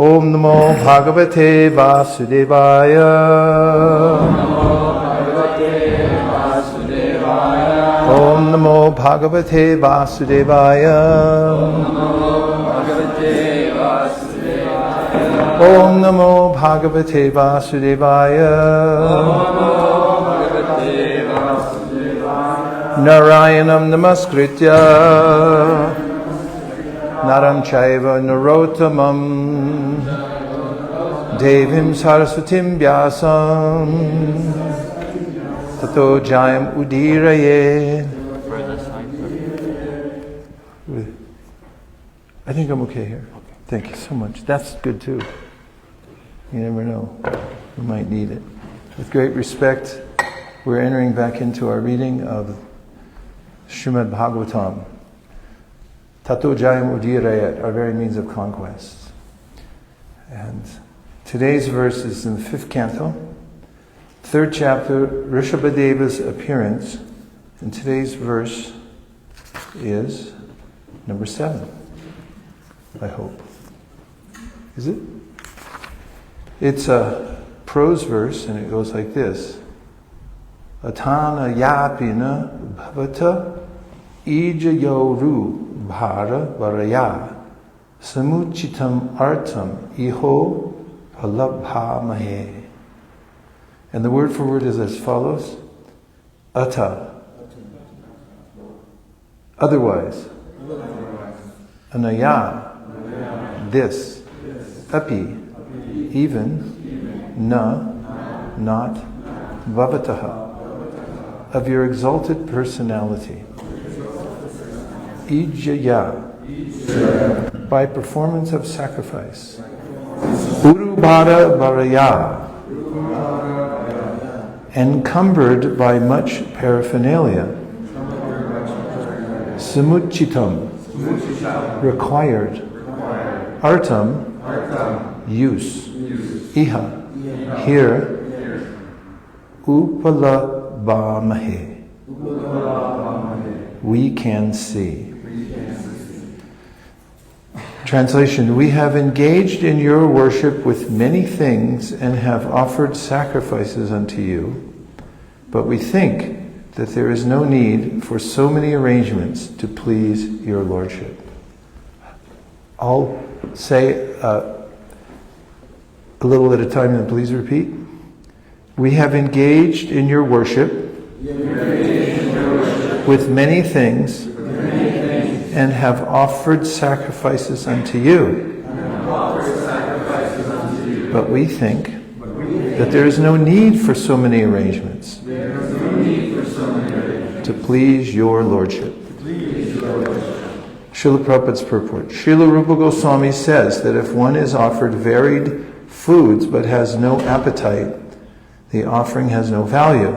Om Namo Bhagavate Vasudevaya. Om Namo Bhagavate Vasudevaya. Om Namo Bhagavate Vasudevaya. Narayanam Namaskritya Naram Chaiva Narottamam Devim Saraswatim Vyasam Tato Jayam Udiraye. I think I'm okay here. Thank you so much. That's good too. You never know. We might need it. With great respect, we're entering back into our reading of Srimad Bhagavatam. Tato Jayam Udirayat, our very means of conquest. And today's verse is in the 5th canto, 3rd chapter, Rishabhadeva's appearance. And today's verse is number 7, I hope. Is it? It's a prose verse, and it goes like this. Atana yapina bhavata ijayoru bhara varaya samuchitam artam iho palabhamahe. And the word for word is as follows. Ata. Otherwise. Anaya. This. Api. Even. Na. Not. Bhavataha. Of your exalted personality. Ijaya. By performance of sacrifice. Urubhara varaya. Encumbered by much paraphernalia. Samuchitam. Required. Artam. Use. Iha. Here. Upalabhamahe. We can see. Translation: we have engaged in your worship with many things and have offered sacrifices unto you, but we think that there is no need for so many arrangements to please your lordship. I'll say a little at a time, and please repeat. We have engaged in your worship with many things and have offered sacrifices unto you. But we think that there is no need for so many arrangements to please your lordship. Srila Prabhupada's purport. Srila Rupa Goswami says that if one is offered varied foods but has no appetite, the offering has no value.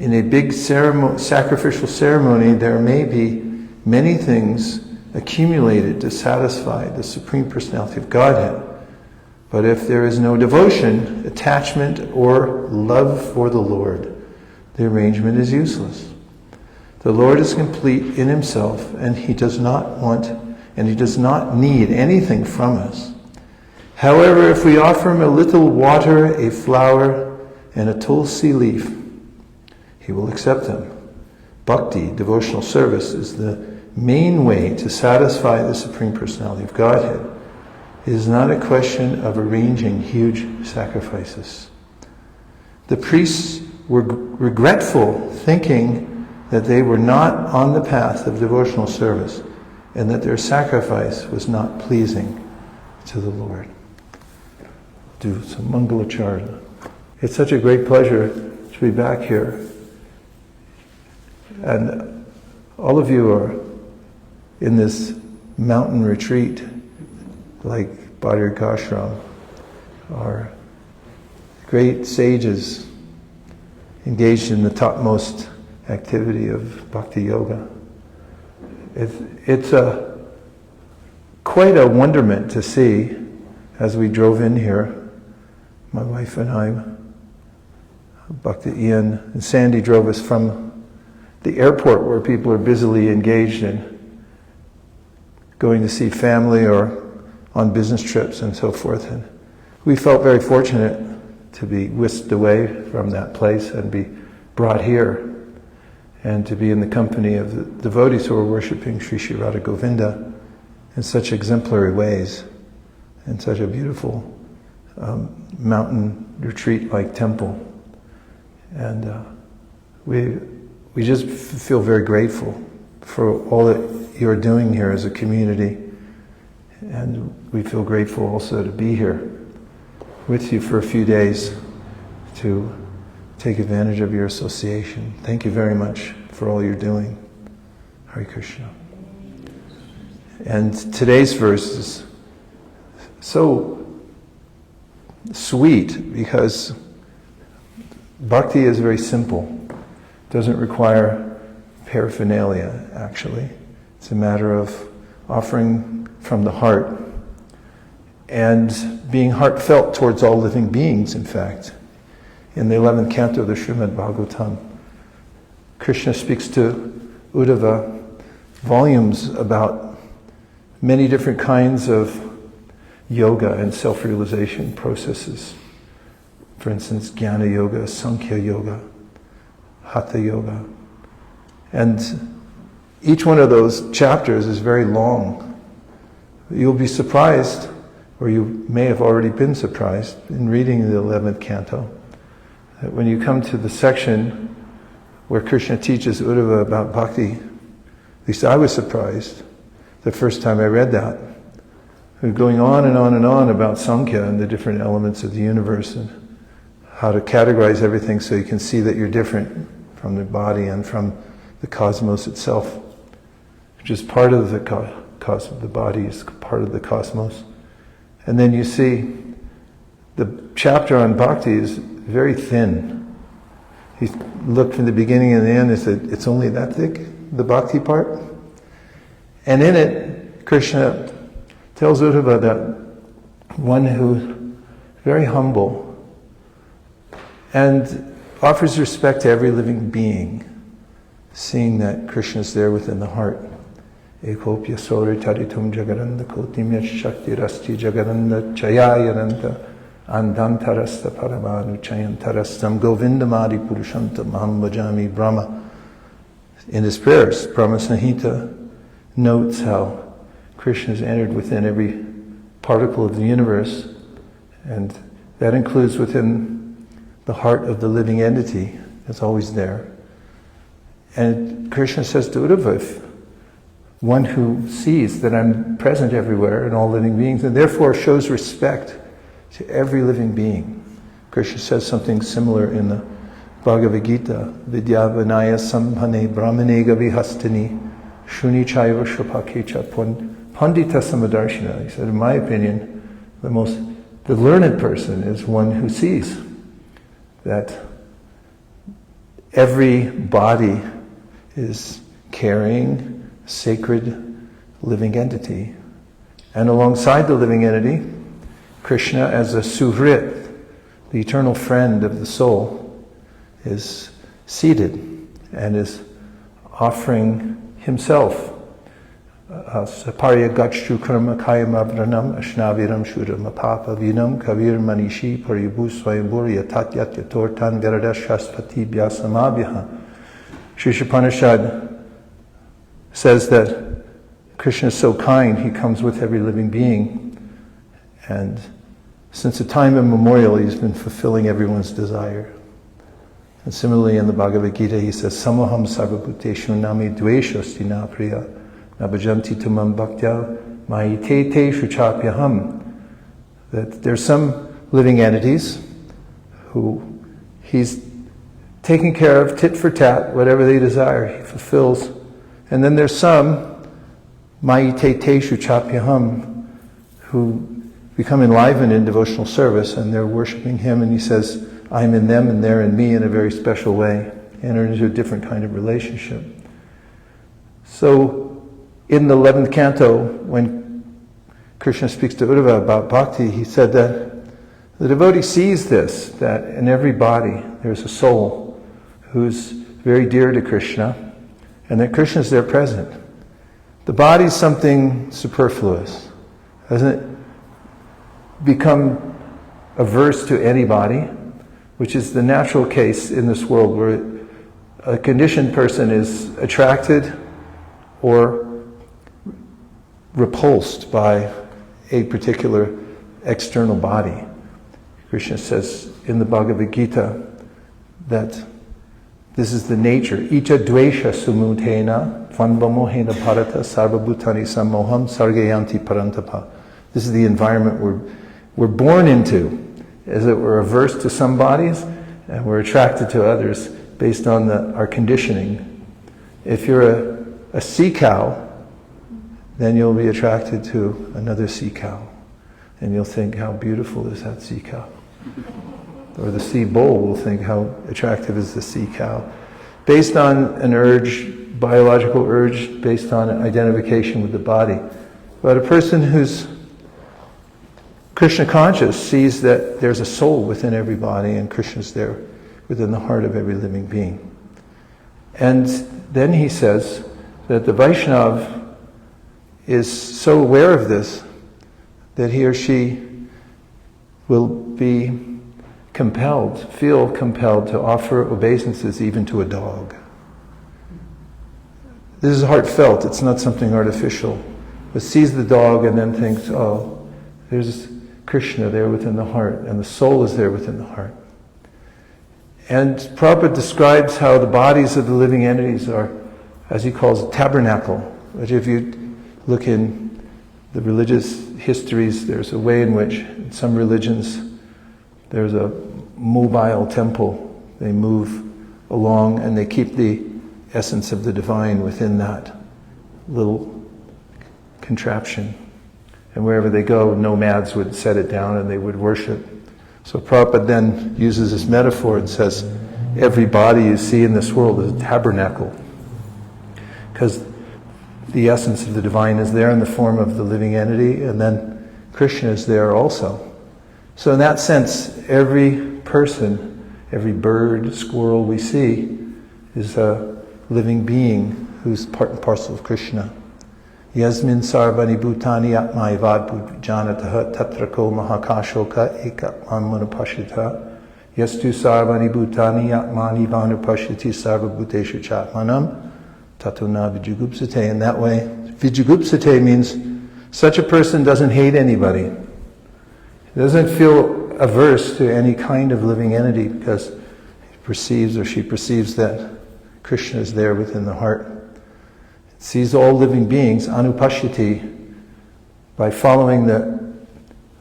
In a big sacrificial ceremony, there may be many things accumulated to satisfy the Supreme Personality of Godhead. But if there is no devotion, attachment, or love for the Lord, the arrangement is useless. The Lord is complete in himself, and he does not need anything from us. However, if we offer him a little water, a flower, and a tulsi leaf, he will accept them. Bhakti, devotional service, is the main way to satisfy the Supreme Personality of Godhead. It is not a question of arranging huge sacrifices. The priests were regretful, thinking that they were not on the path of devotional service and that their sacrifice was not pleasing to the Lord. Do some Mangalacharana. It's such a great pleasure to be back here. And all of you are in this mountain retreat, like Bhadir Kashram, are great sages engaged in the topmost activity of Bhakti Yoga. It's quite a wonderment to see as we drove in here, my wife and I, Bhakti Ian and Sandy drove us from the airport where people are busily engaged in going to see family or on business trips and so forth. And we felt very fortunate to be whisked away from that place and be brought here, and to be in the company of the devotees who are worshipping Sri Sri Radha Govinda in such exemplary ways, in such a beautiful mountain retreat-like temple. And we just feel very grateful for all that you're doing here as a community. And we feel grateful also to be here with you for a few days to take advantage of your association. Thank you very much for all you're doing. Hare Krishna. And today's verse is so sweet because Bhakti is very simple. It doesn't require paraphernalia, actually. It's a matter of offering from the heart and being heartfelt towards all living beings, in fact. In the 11th canto of the Srimad Bhagavatam, Krishna speaks to Uddhava volumes about many different kinds of yoga and self-realization processes. For instance, Jnana Yoga, Sankhya Yoga, Hatha Yoga. And each one of those chapters is very long. You'll be surprised, or you may have already been surprised in reading the 11th canto, that when you come to the section where Krishna teaches Uddhava about bhakti, at least I was surprised the first time I read that. Going on and on and on about Sankhya and the different elements of the universe and how to categorize everything so you can see that you're different from the body and from the cosmos itself, which is part of the cosmos. The body is part of the cosmos. And then you see the chapter on bhakti is very thin. He looked from the beginning and the end and said, it's only that thick, the bhakti part? And in it, Krishna tells Uddhava that one who's very humble and offers respect to every living being, seeing that Krishna is there within the heart. Ekopya sori taritum jagaranda kotimya shakti rasti jagaranda chayayananda andantarasta paramanu chayantarastam govindamadi purushantam aham bhajami Brahma. In his prayers, Brahma Sanhita notes how Krishna has entered within every particle of the universe, and that includes within the heart of the living entity that's always there. And Krishna says to Uddhava, if one who sees that I'm present everywhere in all living beings, and therefore shows respect to every living being. Krishna says something similar in the Bhagavad Gita, Vidya Vinaya Sambhane Brahmanega Vihastini Shuni Chaiva Shupakecha Pandita Samadarshina. He said, in my opinion, the learned person is one who sees that every body is carrying sacred living entity. And alongside the living entity, Krishna as a suhrit, the eternal friend of the soul, is seated and is offering himself Saparya Gachu Karma Kayam Avranam Ashnaviram Shuram Apapa Vinam Kavir Manishi Paribu Swayamburi Yatatyat Yatortan Viradash Shaspati Bhyasamabhyaha. Sri Upanishad says that Krishna is so kind, he comes with every living being, and since a time immemorial he's been fulfilling everyone's desire. And similarly in the Bhagavad Gita he says, Samoham sarvabhuteshu nami dveshasti na priya nabhajanti tumam bhaktya mayite shuchapyaham. That there's some living entities who he's taking care of tit for tat, whatever they desire, he fulfills. And then there's some, mayite shuchapyaham, who become enlivened in devotional service and they're worshiping him, and he says, I'm in them and they're in me in a very special way, enter into a different kind of relationship. So in the 11th canto, when Krishna speaks to Uddhava about bhakti, he said that the devotee sees this, that in every body there's a soul who's very dear to Krishna, and that Krishna is there present. The body's something superfluous, isn't it? become averse to anybody, which is the natural case in this world, where a conditioned person is attracted or repulsed by a particular external body. Krishna says in the Bhagavad Gita that this is the nature. Ita dvesha sumutena vanvamohena bharata sarvabhutani sammoham sargayanti parantapa. This is the environment we're born into, as it we're averse to some bodies and we're attracted to others based on our conditioning. If you're a sea cow, then you'll be attracted to another sea cow. And you'll think, how beautiful is that sea cow? Or the sea bull will think, how attractive is the sea cow? Based on an urge, biological urge, based on identification with the body. But a person who's Krishna conscious sees that there's a soul within every body, and Krishna's there within the heart of every living being. And then he says that the Vaishnava is so aware of this that he or she will be feel compelled to offer obeisances even to a dog. This is heartfelt, it's not something artificial. But sees the dog and then thinks, oh, there's Krishna there within the heart, and the soul is there within the heart. And Prabhupada describes how the bodies of the living entities are, as he calls a tabernacle. Which if you look in the religious histories, there's a way in which in some religions there's a mobile temple. They move along and they keep the essence of the divine within that little contraption. And wherever they go, nomads would set it down and they would worship. So Prabhupada then uses this metaphor and says, every body you see in this world is a tabernacle. Because the essence of the divine is there in the form of the living entity, and then Krishna is there also. So in that sense, every person, every bird, squirrel we see is a living being who's part and parcel of Krishna. Yasmin sarvani bhutani atmaivad janataha tatrako mahakashoka ekatmanmanupashita yastu sarvani bhutani atmani vanupashiti sarvabhuteshu chatmanam tatuna vijugupsate. In that way, vijugupsate means such a person doesn't hate anybody. He doesn't feel averse to any kind of living entity because he perceives or she perceives that Krishna is there within the heart. Sees all living beings, anupashyati, by following the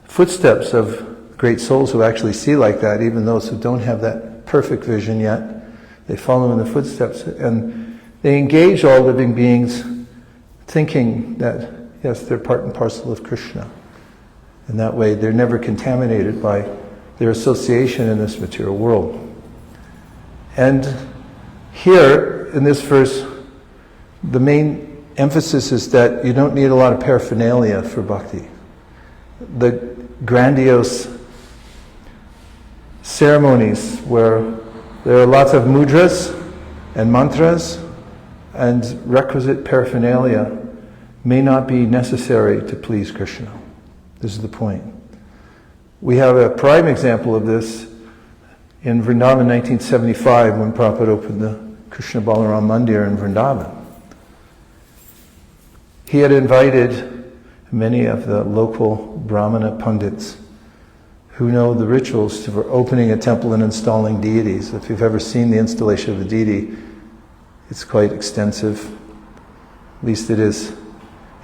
footsteps of great souls who actually see like that, even those who don't have that perfect vision yet. They follow in the footsteps and they engage all living beings thinking that, yes, they're part and parcel of Krishna. In that way, they're never contaminated by their association in this material world. And here, in this verse, the main emphasis is that you don't need a lot of paraphernalia for bhakti. The grandiose ceremonies where there are lots of mudras and mantras and requisite paraphernalia may not be necessary to please Krishna. This is the point. We have a prime example of this in Vrindavan 1975 when Prabhupada opened the Krishna Balaram Mandir in Vrindavan. He had invited many of the local Brahmana pundits who know the rituals for opening a temple and installing deities. If you've ever seen the installation of a deity, it's quite extensive. At least it is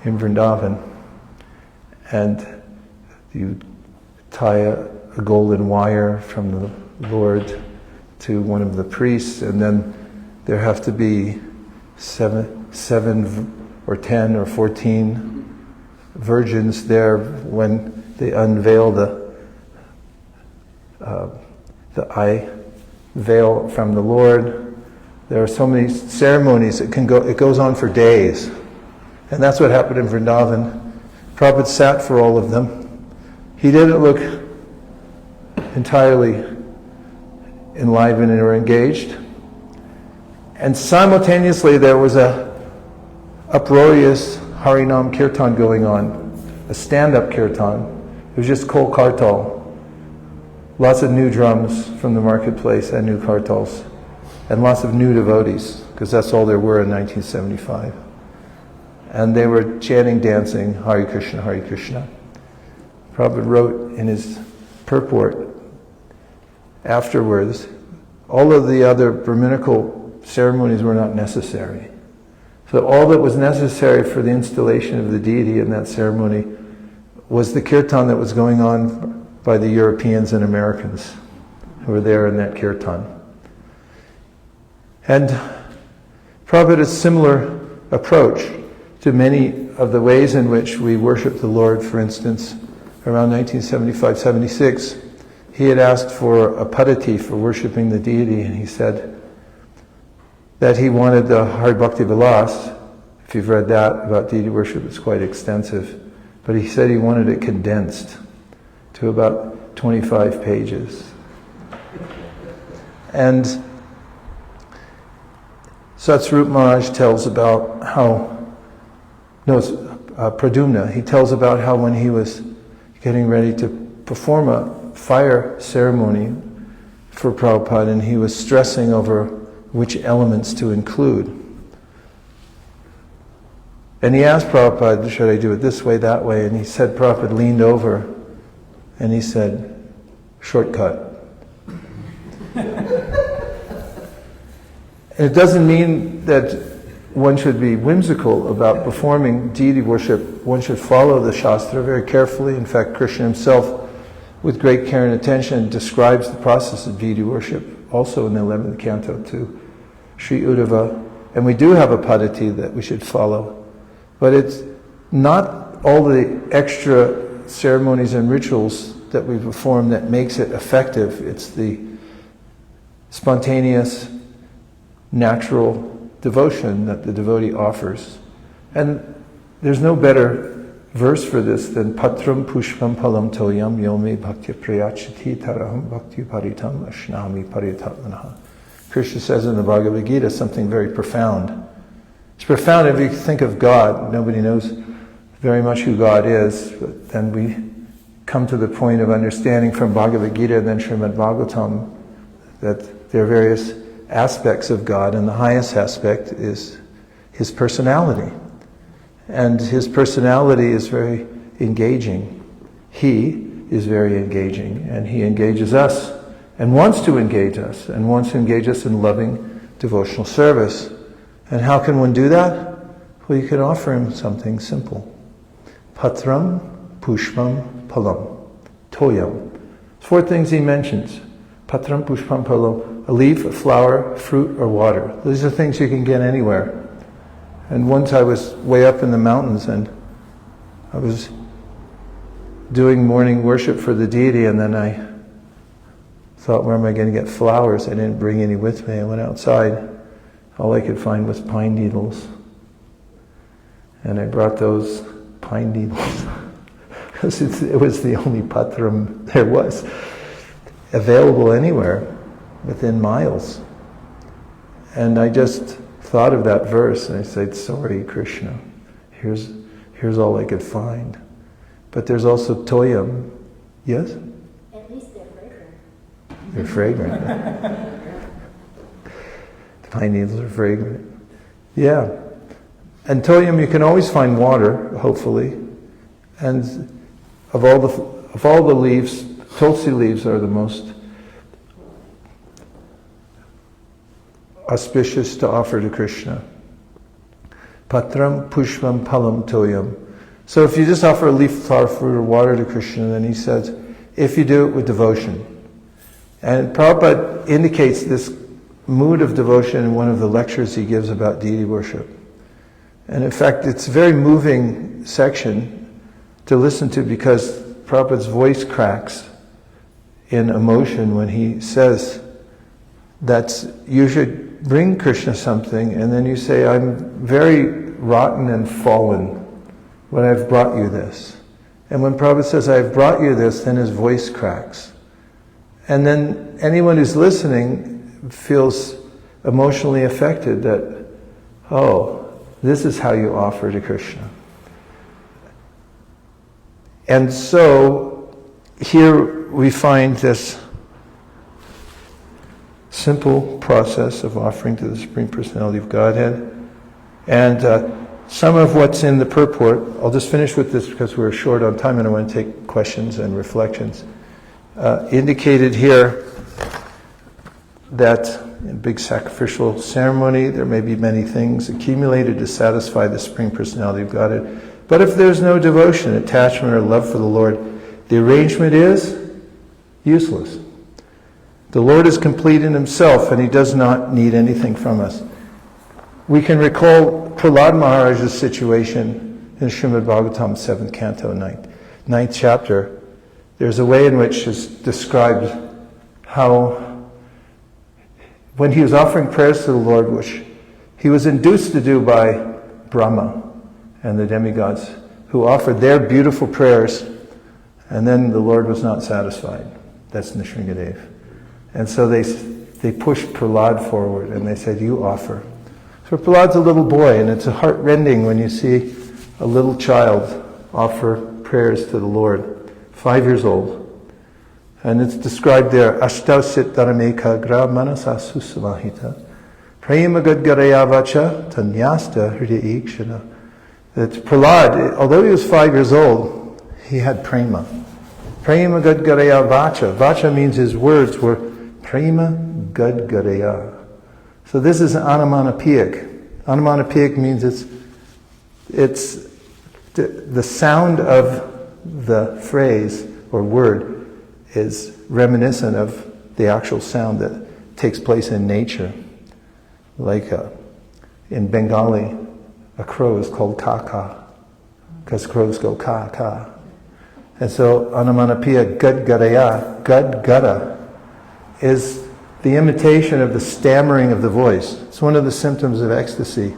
in Vrindavan. And you tie a golden wire from the Lord to one of the priests, and then there have to be seven or 10 or 14 virgins there when they unveil the eye veil from the Lord. There are so many ceremonies, it goes on for days. And that's what happened in Vrindavan. Prabhupada sat for all of them. He didn't look entirely enlivened or engaged. And simultaneously there was a uproarious Harinam Kirtan going on, a stand-up kirtan, It was just kol kartal. Lots of new drums from the marketplace and new kartals. And lots of new devotees, because that's all there were in 1975. And they were chanting, dancing, Hare Krishna, Hare Krishna. Prabhupada wrote in his purport afterwards, all of the other Brahminical ceremonies were not necessary. So all that was necessary for the installation of the deity in that ceremony was the kirtan that was going on by the Europeans and Americans who were there in that kirtan. And Prabhupada has a similar approach to many of the ways in which we worship the Lord. For instance, around 1975-76, he had asked for a padati for worshiping the deity, and he said that he wanted the Hari Bhakti Vilas. If you've read that about deity worship, it's quite extensive. But he said he wanted it condensed to about 25 pages. And Satsvarup Maharaj tells about how, Pradyumna, he tells about how when he was getting ready to perform a fire ceremony for Prabhupada, and he was stressing over which elements to include. And he asked Prabhupada, should I do it this way, that way? And he said, Prabhupada leaned over and he said, shortcut. And it doesn't mean that one should be whimsical about performing deity worship. One should follow the Shastra very carefully. In fact, Krishna himself, with great care and attention, describes the process of deity worship, also in the 11th canto to Sri Uddhava. And we do have a padati that we should follow. But it's not all the extra ceremonies and rituals that we perform that makes it effective. It's the spontaneous, natural devotion that the devotee offers. And there's no better verse for this than Patram Pushpam Palam Toyam Yome Bhakti Prayachiti Taraham Bhakti Paritam Ashnami Paritatmanaha. Krishna says in the Bhagavad Gita something very profound. It's profound if you think of God. Nobody knows very much who God is, but then we come to the point of understanding from Bhagavad Gita and then Srimad Bhagavatam that there are various aspects of God, and the highest aspect is His personality. And His personality is very engaging. He is very engaging, and He engages us, and wants to engage us, and wants to engage us in loving devotional service. And how can one do that? Well, you can offer Him something simple. Patram, Pushpam, Palam, Toyam. 4 things he mentions. Patram, Pushpam, Palam. A leaf, a flower, fruit, or water. These are things you can get anywhere. And once I was way up in the mountains and I was doing morning worship for the deity, and then I thought, where am I going to get flowers? I didn't bring any with me. I went outside. All I could find was pine needles. And I brought those pine needles because it was the only patram there was available anywhere within miles. And I just thought of that verse and I said, sorry, Krishna, here's all I could find. But there's also toyam. Yes? At least they're fragrant. They're fragrant. The pine needles are fragrant. Yeah. And toyam, you can always find water, hopefully. And of all the leaves, tulsi leaves are the most auspicious to offer to Krishna. Patram pushpam palam toyam. So if you just offer a leaf, flower, fruit, or water to Krishna, then he says, if you do it with devotion. And Prabhupada indicates this mood of devotion in one of the lectures he gives about deity worship. And in fact, it's a very moving section to listen to because Prabhupada's voice cracks in emotion when he says that you should bring Krishna something, and then you say, I'm very rotten and fallen when I've brought you this. And when Prabhupada says, I've brought you this, then his voice cracks. And then anyone who's listening feels emotionally affected that, oh, this is how you offer to Krishna. And so here we find this simple process of offering to the Supreme Personality of Godhead. And some of what's in the purport, I'll just finish with this because we're short on time and I want to take questions and reflections. Indicated here that in a big sacrificial ceremony, there may be many things accumulated to satisfy the Supreme Personality of Godhead. But if there's no devotion, attachment, or love for the Lord, the arrangement is useless. The Lord is complete in himself and he does not need anything from us. We can recall Prahlad Maharaj's situation in Srimad Bhagavatam, 7th canto, 9th chapter. There's a way in which is described how when he was offering prayers to the Lord, which he was induced to do by Brahma and the demigods, who offered their beautiful prayers, and then the Lord was not satisfied. That's Nrsingadev. And so they pushed Prahlad forward and they said, you offer. So Prahlad's a little boy, and it's heart-rending when you see a little child offer prayers to the Lord, 5 years old. And it's described there, Ashtau sit dharameka gra manasa susamahita prema gadgaraya vacha tanyasta hridya ikshana. That Prahlad, although he was 5 years old, he had prema. Prema gadgaraya vacha. Vacha means his words were prema gadgaraya. So this is onomatopoeic. Onomatopoeic means it's the sound of the phrase or word is reminiscent of the actual sound that takes place in nature. Like in Bengali, a crow is called ka-ka, because crows go ka-ka. And so onomatopoeia gadgaraya, gadgara, is the imitation of the stammering of the voice. It's one of the symptoms of ecstasy.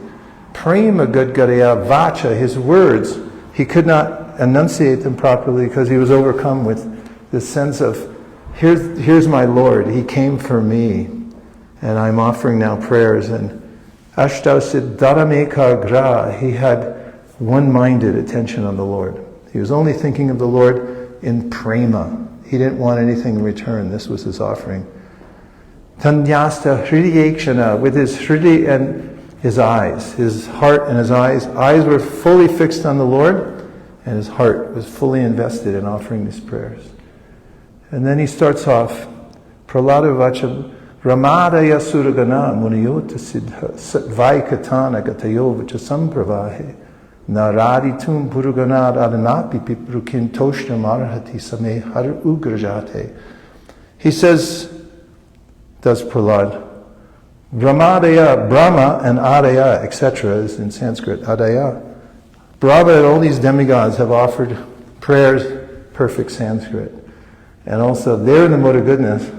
Prema gadgaraya vacha, his words, he could not enunciate them properly because he was overcome with this sense of, here's my Lord, he came for me, and I'm offering now prayers. And Ashtau siddharameka gra, he had one-minded attention on the Lord. He was only thinking of the Lord in prema. He didn't want anything in return. This was his offering. Tanyasta hridyekshana, with his hridi and his eyes, his heart and his eyes were fully fixed on the Lord, and his heart was fully invested in offering these prayers. And then he starts off, Prahlada vacha ramadaya suragana muniyota siddha satvaikatana gatayo vacha sampravahe naraditum puruganad adanapi piprukin toshna marhati same har ugrajate. He says, does Prahlad, Brahmadaya, Brahma and Adaya, etc. is in Sanskrit, Adaya. Brahma and all these demigods have offered prayers, perfect Sanskrit. And also, they're in the mode of goodness.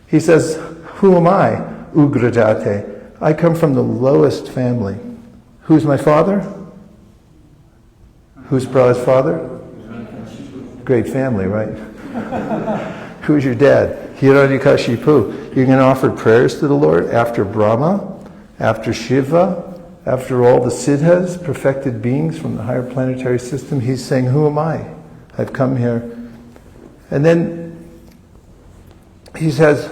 He says, who am I? Ugrajate. I come from the lowest family. Who's my father? Who's Prahlad's father? Great family, right? Who's your dad? Hiranyakashipu. You're going to offer prayers to the Lord after Brahma, after Shiva, after all the siddhas, perfected beings from the higher planetary system. He's saying, who am I? I've come here. And then he says,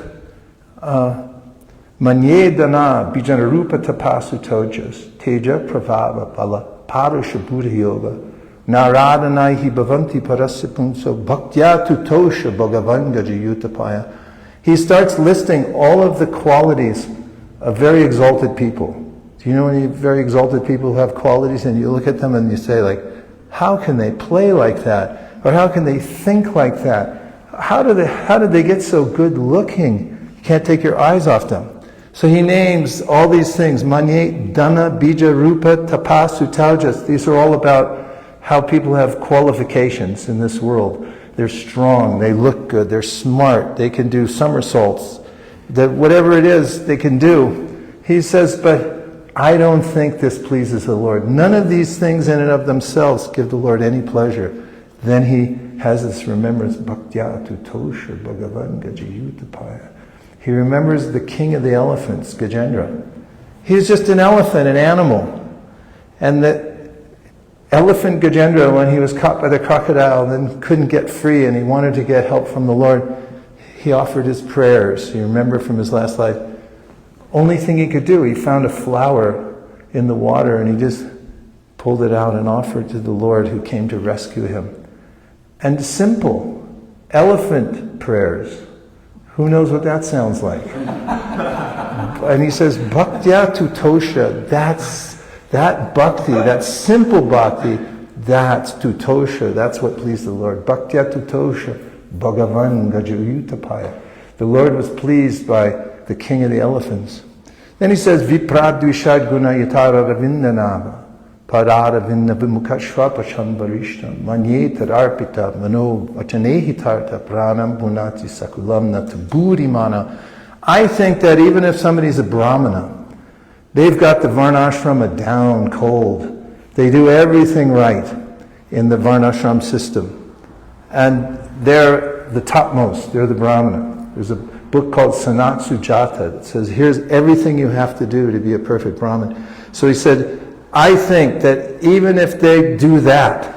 Manye dana bijanarupa tapasu tojas teja pravava bala parusha buddha yoga naradhanai hi bhavanti parasipunso bhaktya tutosha bhagavanga jayutapaya. He starts listing all of the qualities of very exalted people. Do you know any very exalted people who have qualities and you look at them and you say, like, how can they play like that? Or how can they think like that? How did they get so good looking? You can't take your eyes off them. So he names all these things. Manye, Dana, Bija, Rupa, Tapasu, Taujas. These are all about how people have qualifications in this world. They're strong, they look good, they're smart, they can do somersaults. That whatever it is they can do. He says, but I don't think this pleases the Lord. None of these things in and of themselves give the Lord any pleasure. Then he has this remembrance, Bhaktya tutosha bhagavan gajayutapaya. He remembers the king of the elephants, Gajendra. He's just an elephant, an animal. And Elephant Gajendra, when he was caught by the crocodile and then couldn't get free and he wanted to get help from the Lord, he offered his prayers. You remember from his last life. Only thing he could do, he found a flower in the water and he just pulled it out and offered to the Lord who came to rescue him. And simple elephant prayers. Who knows what that sounds like? And he says, Bhaktya tutosha, that bhakti, that simple bhakti, that's tutosha, that's what pleased the Lord. Bhaktya tutosha, Bhagavan Gajayutapaya. The Lord was pleased by the king of the elephants. Then he says, Vipradvishad guna yatara ravindanama. Padaravinda vimukashvapacham varishtam manyetar arpita mano achanehitarta pranam punati sakulam nataburimana. I think that even if somebody's a brahmana, they've got the varnashrama down cold. They do everything right in the varnashram system. And they're the topmost, they're the brahmana. There's a book called Sanat Sujata that says, here's everything you have to do to be a perfect brahmin. So he said, I think that even if they do that,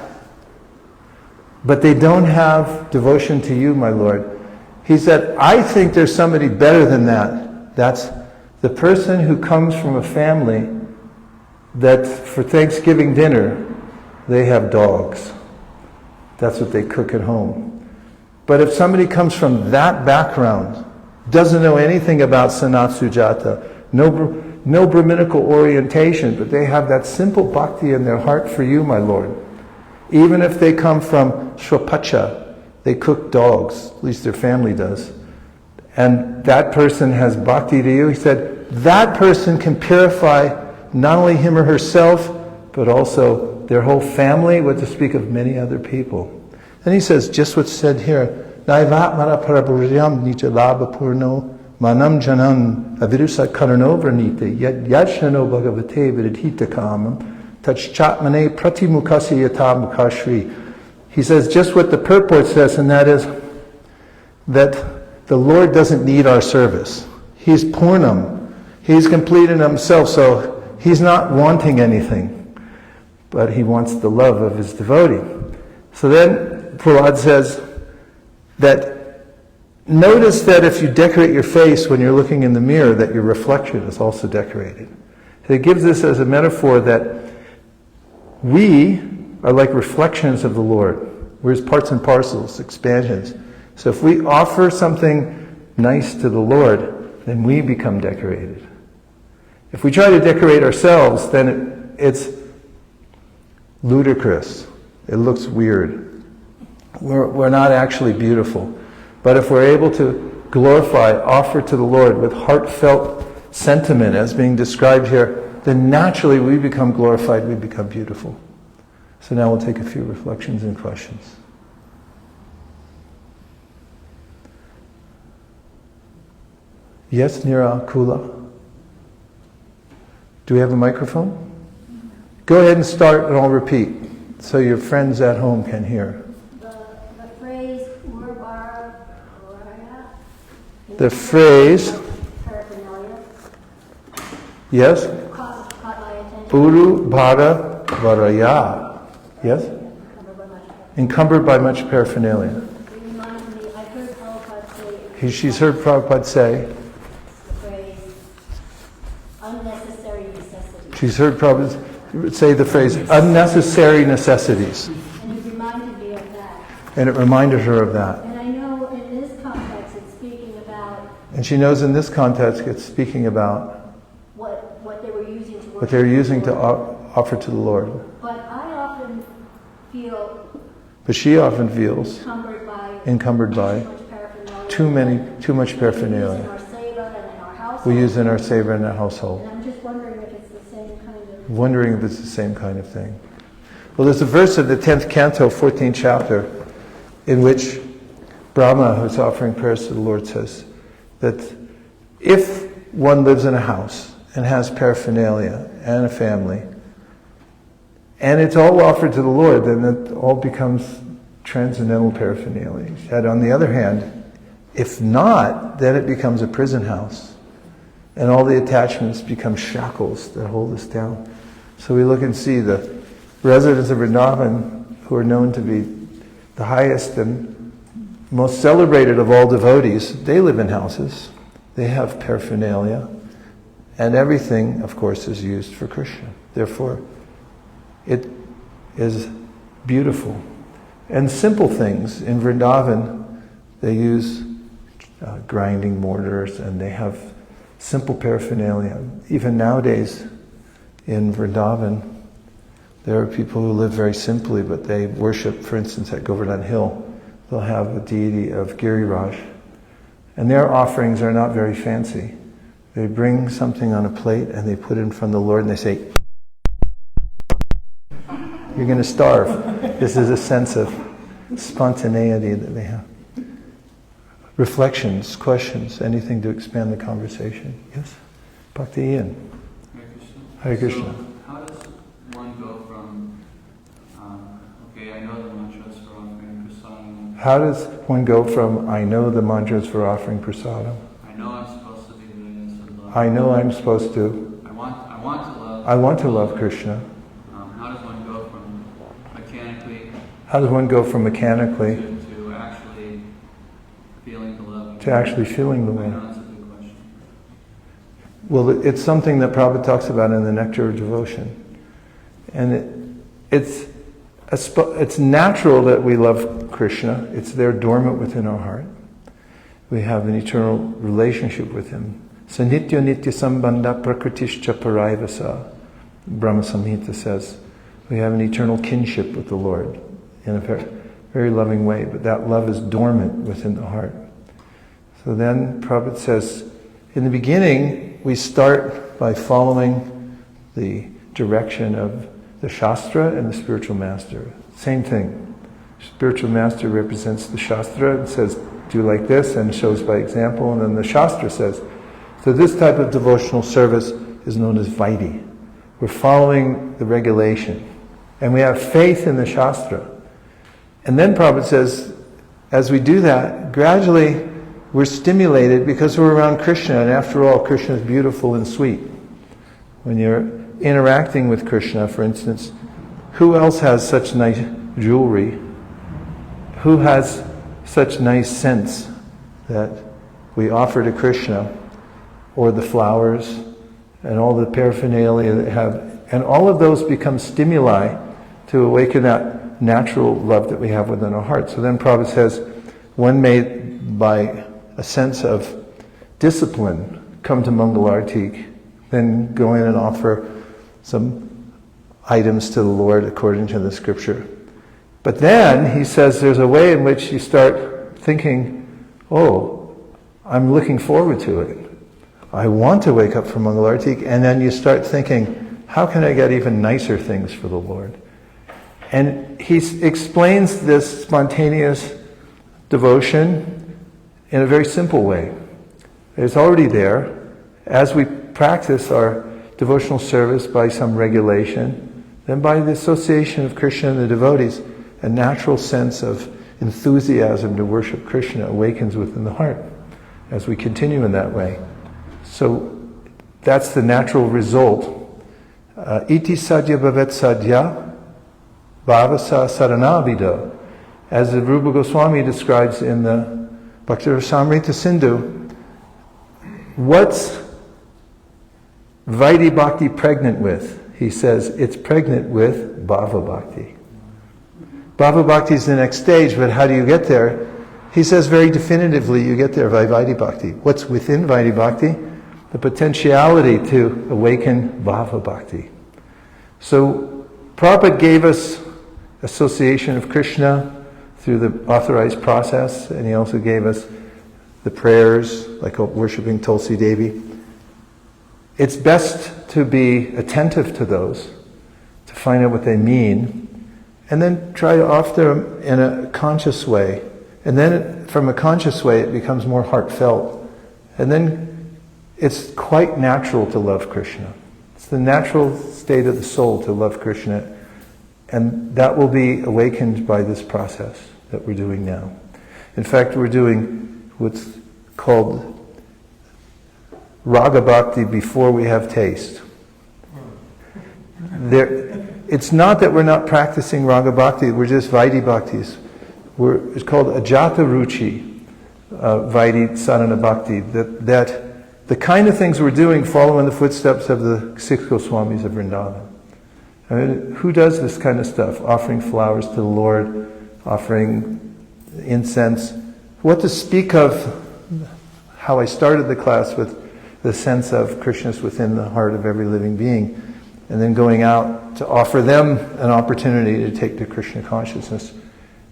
but they don't have devotion to you, my Lord, he said, I think there's somebody better than that. That's the person who comes from a family that for Thanksgiving dinner, they have dogs. That's what they cook at home. But if somebody comes from that background, doesn't know anything about Sanat Sujata, no Brahminical orientation, but they have that simple bhakti in their heart for you, my Lord. Even if they come from Shwapacha, they cook dogs, at least their family does, and that person has bhakti to you, he said, that person can purify not only him or herself, but also their whole family, what to speak of many other people. And he says, just what's said here, Naivatmara parapuryam nija labha purno manam janam avirusa karano vranite yadshano bhagavate vidhita kamam tachchatmane pratimukasi yata mukashri. He says just what the purport says, and that is that the Lord doesn't need our service. He's purnam. He's complete in himself, so he's not wanting anything, but he wants the love of his devotee. So then Prahlad says that notice that if you decorate your face when you're looking in the mirror, that your reflection is also decorated. It gives this as a metaphor that we are like reflections of the Lord. We're his parts and parcels, expansions. So if we offer something nice to the Lord, then we become decorated. If we try to decorate ourselves, then it's ludicrous. It looks weird. We're not actually beautiful. But if we're able to glorify, offer to the Lord with heartfelt sentiment as being described here, then naturally we become glorified, we become beautiful. So now we'll take a few reflections and questions. Yes, Nira Kula? Do we have a microphone? Go ahead and start and I'll repeat so your friends at home can hear. The phrase Urvara, The phrase, paraphernalia, yes? caught my attention. Uru Bhara Varaya. Yes? Encumbered by much paraphernalia. It reminds me, I heard Prabhupada say, She's heard Prabhupada say, the phrase unnecessary necessity. she's heard Prabhupada say the phrase unnecessary necessities. And it reminded me of that. And it reminded her of that. And I know in this context it's speaking about And she knows in this context it's speaking about what they were using to work. what they're using to offer to the Lord. But I often feel But she often feels encumbered by too much paraphernalia. in our seva and in our household. We use in our seva and our household. And I'm just wondering if it's the same kind of. Wondering if it's the same kind of thing. Well, there's a verse in the 10th canto, 14th chapter, in which Brahma, who's offering prayers to the Lord, says that if one lives in a house and has paraphernalia and a family, and it's all offered to the Lord, then it all becomes transcendental paraphernalia. And on the other hand, if not, then it becomes a prison house. And all the attachments become shackles that hold us down. So we look and see the residents of Vrindavan, who are known to be the highest and most celebrated of all devotees, they live in houses. They have paraphernalia. And everything, of course, is used for Krishna. Therefore, it is beautiful. And simple things. In Vrindavan, they use grinding mortars, and they have simple paraphernalia. Even nowadays, in Vrindavan, there are people who live very simply, but they worship, for instance, at Govardhan Hill, they'll have a deity of Giriraj. And their offerings are not very fancy. They bring something on a plate and they put it in front of the Lord and they say, "You're going to starve." This is a sense of spontaneity that they have. Reflections, questions, anything to expand the conversation? Yes? Bhakti Ian. Hare Krishna. Hare Krishna. So, how does one go from, I know the mantras for offering prasadam. How does one go from, I know the mantras for offering prasadam? I know I'm supposed to be doing this and love. I know I'm supposed to. I want to love. I want to love Krishna. How does one go from mechanically How does one go from mechanically to actually feeling the love? to actually feeling the I know love? that's a good question. Well, it's something that Prabhupada talks about in the Nectar of Devotion. And it's natural that we love Krishna. It's there dormant within our heart. We have an eternal relationship with Him. Sanitya nitya sambandha prakritischa paraivasa. Brahma Samhita says, we have an eternal kinship with the Lord in a very, very loving way, but that love is dormant within the heart. So then Prabhupada says, in the beginning, we start by following the direction of the Shastra and the spiritual master. Same thing. Spiritual master represents the Shastra and says, do like this, and shows by example, and then the Shastra says, so this type of devotional service is known as Vaidhi. We're following the regulation. And we have faith in the Shastra. And then Prabhupada says, as we do that, gradually we're stimulated because we're around Krishna, and after all, Krishna is beautiful and sweet. When you're interacting with Krishna, for instance, who else has such nice jewelry? Who has such nice scents that we offer to Krishna? Or the flowers, and all the paraphernalia that have, and all of those become stimuli to awaken that natural love that we have within our heart. So then Prabhupada says, one may, by a sense of discipline, come to Mangalartik, then go in and offer some items to the Lord according to the scripture. But then he says there's a way in which you start thinking, oh, I'm looking forward to it. I want to wake up for Mangalartik, and then you start thinking, how can I get even nicer things for the Lord? And he explains this spontaneous devotion in a very simple way. It's already there. As we practice our devotional service by some regulation, then by the association of Krishna and the devotees, a natural sense of enthusiasm to worship Krishna awakens within the heart as we continue in that way. So that's the natural result. Iti sadhya bhavet sadhya bhavasa saranavido. As the Rupa Goswami describes in the Bhakti Rasamrita Sindhu, what's Vaidhi Bhakti pregnant with? He says it's pregnant with Bhava Bhakti. Bhava Bhakti is the next stage, but how do you get there? He says very definitively you get there by Vaidhi Bhakti. What's within Vaidhi Bhakti? The potentiality to awaken Bhava Bhakti. So Prabhupada gave us association of Krishna through the authorized process, and he also gave us the prayers, like worshipping Tulsi Devi. It's best to be attentive to those, to find out what they mean, and then try to offer them in a conscious way. And then from a conscious way it becomes more heartfelt. And then it's quite natural to love Krishna. It's the natural state of the soul to love Krishna. And that will be awakened by this process that we're doing now. In fact, we're doing what's called Raga Bhakti before we have taste. It's not that we're not practicing Raga Bhakti, we're just Vaidhi Bhaktis. It's called Ajata Ruchi, Vaidhi Sadhana Bhakti. That the kind of things we're doing follow in the footsteps of the 6 Goswamis of Vrindavan. I mean, who does this kind of stuff? Offering flowers to the Lord, offering incense. What to speak of how I started the class with the sense of Krishna's within the heart of every living being, and then going out to offer them an opportunity to take to Krishna consciousness.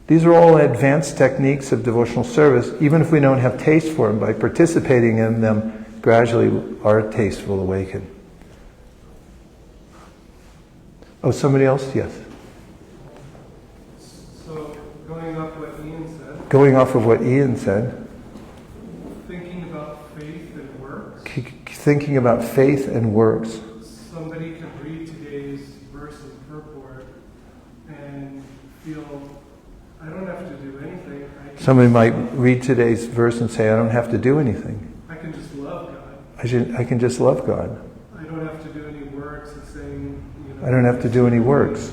These are all advanced techniques of devotional service. Even if we don't have taste for them, by participating in them, gradually our taste will awaken. Oh, somebody else? Yes. So, going off what Ian said. Going off of what Ian said. Thinking about faith and works. Thinking about faith and works. Somebody could read today's verse and purport and feel, I don't have to do anything. Somebody might read today's verse and say, I don't have to do anything. I can just love God. I can just love God. I don't have to do any works. It's saying, I don't have to do any works.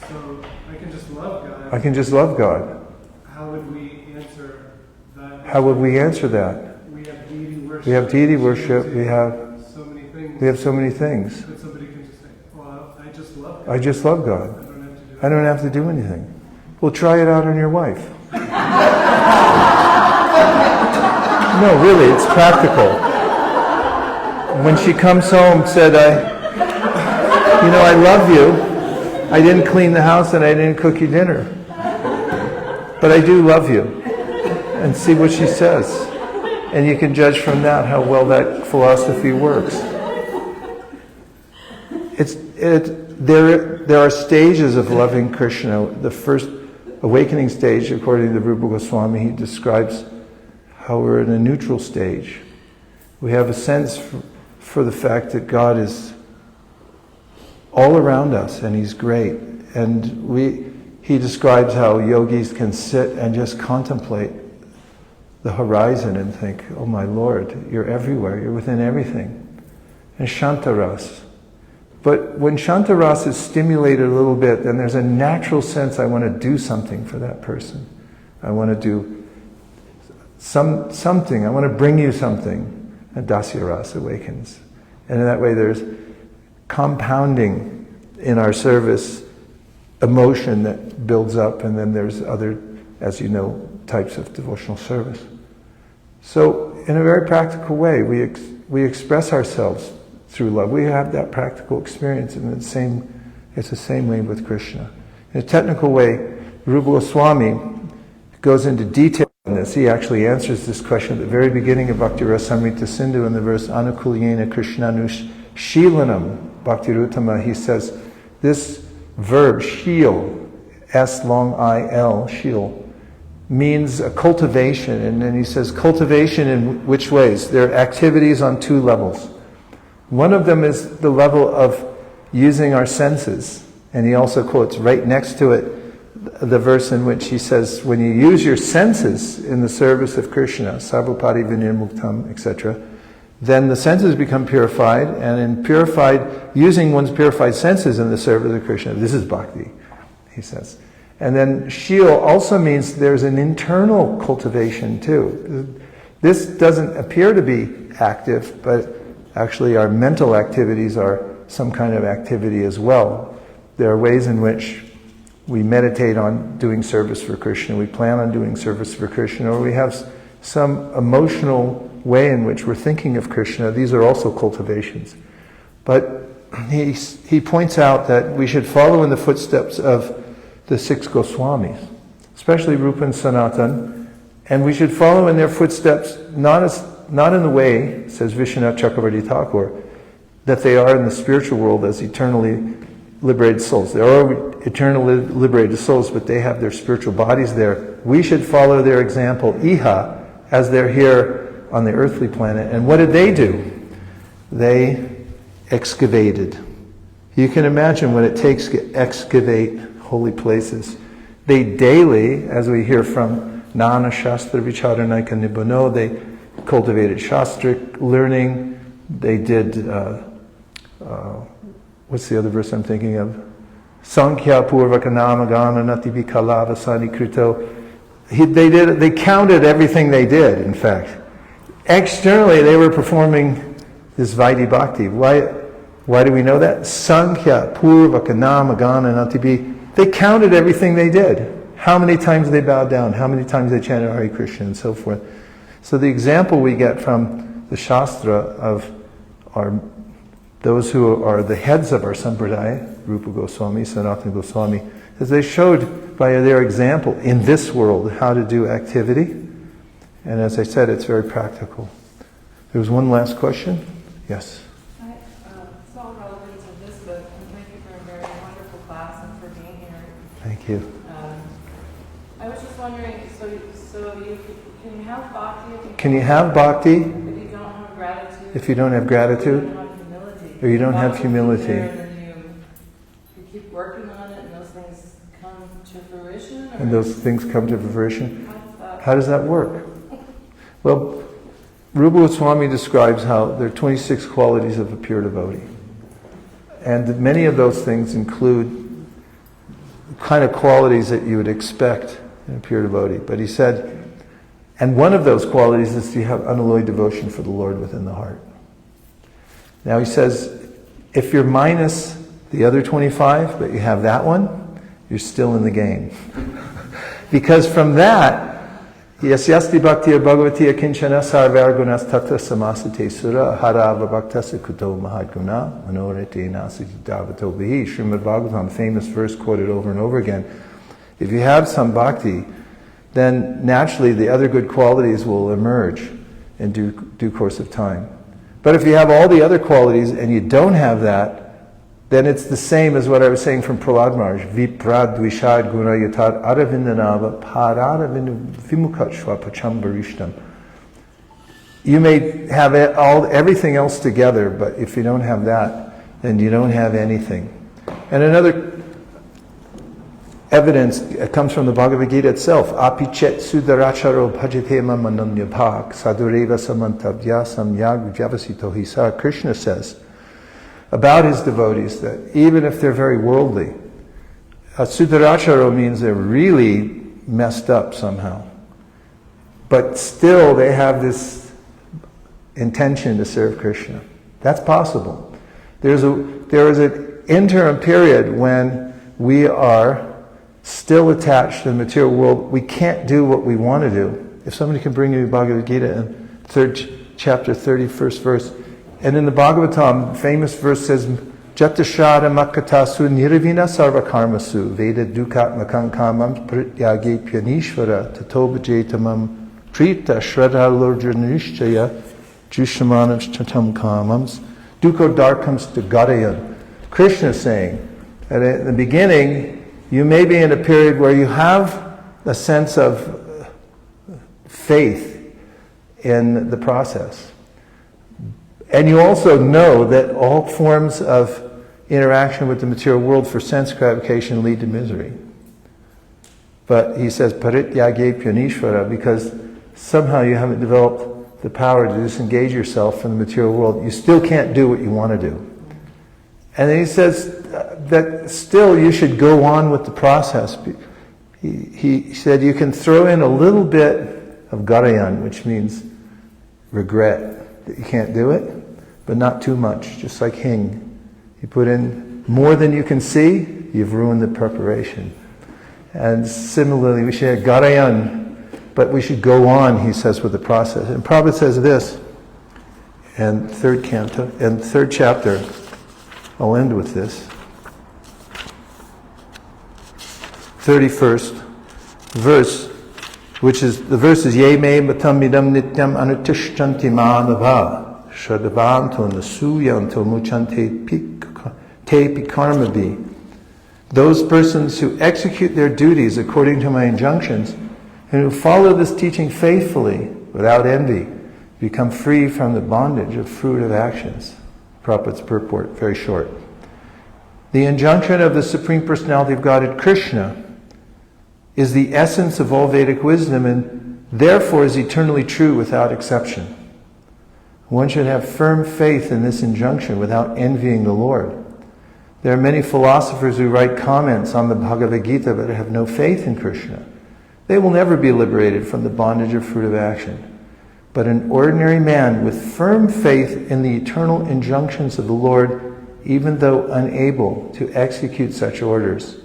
So I can just love God. I can just love God. How would we answer that? How would we answer that? We have deity worship. We have deity worship. We have so many things. We have so many things. But somebody can just say, well, I just love God. I just love God. I don't have to do anything. Well, try it out on your wife. No, really, it's practical. When she comes home, said, I love you. I didn't clean the house and I didn't cook you dinner. But I do love you. And see what she says. And you can judge from that how well that philosophy works. There are stages of loving Krishna. The first awakening stage, according to Rupa Goswami, he describes how we're in a neutral stage. We have a sense for the fact that God is all around us and He's great. And he describes how yogis can sit and just contemplate the horizon and think, oh my Lord, you're everywhere, you're within everything. And Shantaras. But when Shantaras is stimulated a little bit, then there's a natural sense I want to do something for that person. I want to do something, I want to bring you something. And Dasyaras awakens. And in that way there's compounding in our service, emotion that builds up, and then there's other, as you know, types of devotional service. So in a very practical way, we express ourselves through love. We have that practical experience, and it's the same way with Krishna. In a technical way, Rupa Goswami goes into detail on this. He actually answers this question at the very beginning of Bhakti Rasamrita Sindhu in the verse Anukulyena Krishnanush Shilanam Bhakti Ruttama. He says this verb, shil, S long I-L, shil, means a cultivation. And then he says cultivation in which ways? There are activities on two levels. One of them is the level of using our senses. And he also quotes right next to it the verse in which he says, when you use your senses in the service of Krishna, sarvapari vinirmuktam, etc., then the senses become purified, and using one's purified senses in the service of Krishna, this is bhakti, he says. And then shil also means there's an internal cultivation too. This doesn't appear to be active, but actually our mental activities are some kind of activity as well. There are ways in which we meditate on doing service for Krishna, we plan on doing service for Krishna, or we have some emotional way in which we're thinking of Krishna. These are also cultivations. But he points out that we should follow in the footsteps of the 6 Goswamis, especially Rupa and Sanatan, and we should follow in their footsteps not in the way, says Vishwanath Chakravarti Thakur, that they are in the spiritual world as eternally liberated souls. They are eternally liberated souls, but they have their spiritual bodies there. We should follow their example, iha, as they're here on the earthly planet. And what did they do? They excavated. You can imagine what it takes to excavate holy places. They daily, as we hear from Nana Shastra Vicharanaka Nibbano, they cultivated Shastric learning. They did what's the other verse I'm thinking of? Sankhya purvaka namagana natibi kalava sani krito. They counted everything they did, in fact. Externally, they were performing this Vaidhi Bhakti. Why do we know that? Sankhya purvaka namagana natibi. They counted everything they did. How many times they bowed down, how many times they chanted Hare Krishna, and so forth. So the example we get from the Shastra of those who are the heads of our Sampradaya, Rupa Goswami, Sanatana Goswami, is they showed by their example in this world how to do activity. And as I said, it's very practical. There was one last question. Yes? It's all relevant to this book, and thank you for a very wonderful class and for being here. Thank you. I was just wondering, so can you have bhakti? Can you have bhakti If you don't have gratitude? if you don't have gratitude? You don't have humility. Or you don't have humility? Then you keep working on it, and those things come to fruition? Or And those things come to fruition? how How does that work? Well, Rupa Goswami describes how there are 26 qualities of a pure devotee. And many of those things include the kind of qualities that you would expect in a pure devotee. But he said, and one of those qualities is to have unalloyed devotion for the Lord within the heart. Now he says, if you're minus the other 25, but you have that one, you're still in the game. Because from that, Yasyasti bhaktiya bhagavatiya kinchana sarvargunas tatra samasate sura harava bhaktasa kuto mahadguna manorete nasiti davato vihi. Srimad Bhagavatam, famous verse quoted over and over again. If you have some bhakti, then naturally the other good qualities will emerge in due course of time. But if you have all the other qualities and you don't have that, then it's the same as what I was saying from Prahlad Maharaj. Viprad dvishad guna yatad aravindanava pararavindu vimukachva pachambarishtam. You may have everything else together, but if you don't have that, then you don't have anything. And another evidence comes from the Bhagavad Gita itself. Apichet sudaracharo bhajate mamananya bhak sadureva samantabhya samyag vyavasito hisa. Krishna says about his devotees that even if they're very worldly, sudaracharo means they're really messed up somehow. But still they have this intention to serve Krishna. That's possible. There is an interim period when we are still attached to the material world. We can't do what we want to do. If somebody can bring you Bhagavad Gita in 3rd chapter, 31st verse, and in the Bhagavatam, famous verse says, Jatashara makatasu nirvina sarvakarmasu veda dukatmakam kamam pratyage pyanishvara tatobhajetamam trita shradhalurjanishchaya jushamanam chatam kamams duko darkams gadayan. Krishna is saying that in the beginning, you may be in a period where you have a sense of faith in the process. And you also know that all forms of interaction with the material world for sense gratification lead to misery. But he says, parityage pyanishvara, because somehow you haven't developed the power to disengage yourself from the material world. You still can't do what you want to do. And then he says that still you should go on with the process. He said you can throw in a little bit of garayan, which means regret that you can't do it, but not too much, just like hing. You put in more than you can see, you've ruined the preparation. And similarly, we should have garayan, but we should go on, he says, with the process. And Prabhupada says this in 3rd chapter, I'll end with this. 31st verse, which is, the verse is, Ye me matam midam nityam anutishtanti manava shadavanto nasuyanto muchante te pikarmabi. Those persons who execute their duties according to my injunctions and who follow this teaching faithfully without envy become free from the bondage of fruitive actions. Prabhupada's purport, very short. The injunction of the Supreme Personality of Godhead, Krishna, is the essence of all Vedic wisdom and therefore is eternally true without exception. One should have firm faith in this injunction without envying the Lord. There are many philosophers who write comments on the Bhagavad Gita but have no faith in Krishna. They will never be liberated from the bondage of fruit of action. But an ordinary man with firm faith in the eternal injunctions of the Lord, even though unable to execute such orders,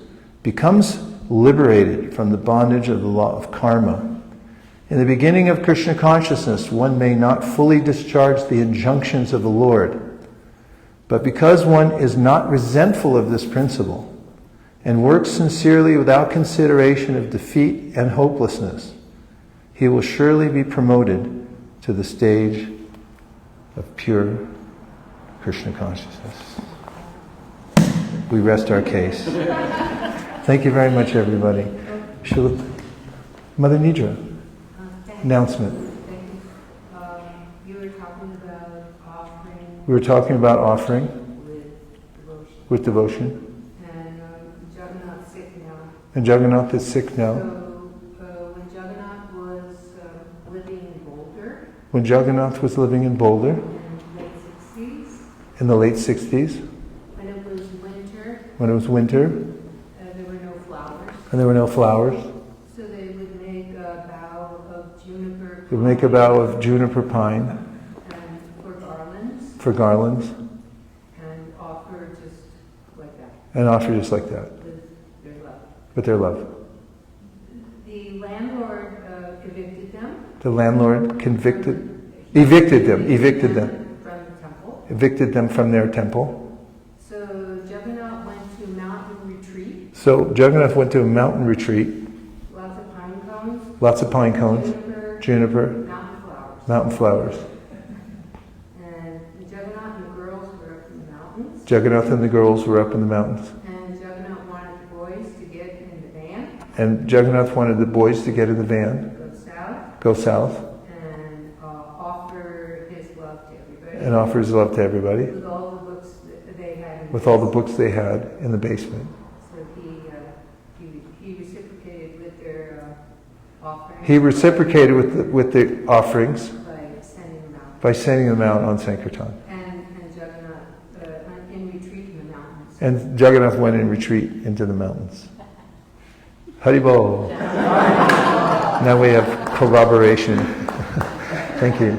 becomes liberated from the bondage of the law of karma. In the beginning of Krishna consciousness, one may not fully discharge the injunctions of the Lord. But because one is not resentful of this principle and works sincerely without consideration of defeat and hopelessness, he will surely be promoted to the stage of pure Krishna consciousness. We rest our case. Thank you very much, everybody. Mother Nidra, announcement. You were talking about offering. We were talking about offering with devotion. And Jagannath's sick now. And Jagannath is sick now. So when Jagannath was living in Boulder. When Jagannath was living in Boulder. In the late 60s. In the late 60s. When it was winter. When it was winter. There were no flowers. And there were no flowers. So they would make a bough of juniper. They would make a bough of juniper pine. And for garlands. For garlands. And offer just like that. And offer just like that. With their love. With their love. The landlord evicted them. The landlord evicted them. From the temple. Evicted them from their temple. So Jagannath went to mountain retreat. So Jagannath went to a mountain retreat. Lots of pine cones. Lots of pine cones. Juniper. Mountain flowers. Mountain flowers. And Jagannath and the girls were up in the mountains. Jagannath and the girls were up in the mountains. And Jagannath wanted the boys to get in the van. And Jagannath wanted the boys to get in the van. Go south. Go south. And offer his love to everybody. And offer his love to everybody. With all the books that they had. With all the books they had in the basement. So he reciprocated with their offerings. He reciprocated with the offerings By sending them out. on Sankirtan. And Jagannath in retreat in the mountains. And Jagannath went in retreat into the mountains. Haribol. Now we have corroboration. Thank you.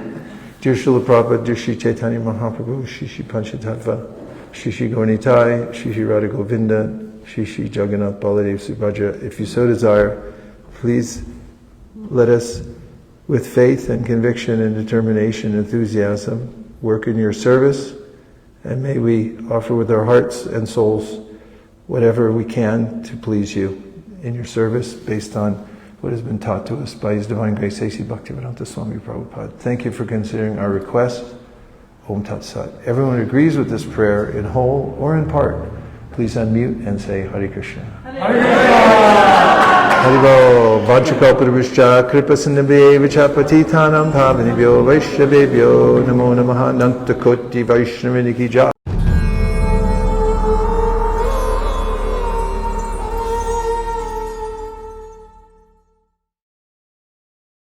Dear Srila Prabhupada, dear Sri Chaitanya Mahaprabhu, Shri Shri Panchatattva, Shri Shri Gauranitai, Shri Shri Radha Govinda, Shri Shri Jagannath Baladev Subhadra, if you so desire, please let us, with faith and conviction and determination and enthusiasm, work in your service, and may we offer with our hearts and souls whatever we can to please you in your service based on what has been taught to us by His Divine Grace A.C. Bhaktivedanta Swami Prabhupada. Thank you for considering our request. Om Tat Sat. Everyone agrees with this prayer in whole or in part. Please unmute and say Hare Krishna. Haribo, Vanchakalpadabhishcha, Kripasindabhe, Vichapatitanam, Pavanibhyo, Vaishnavebhyo, Namo Namaha, Nantakoti, Vaishnaviniki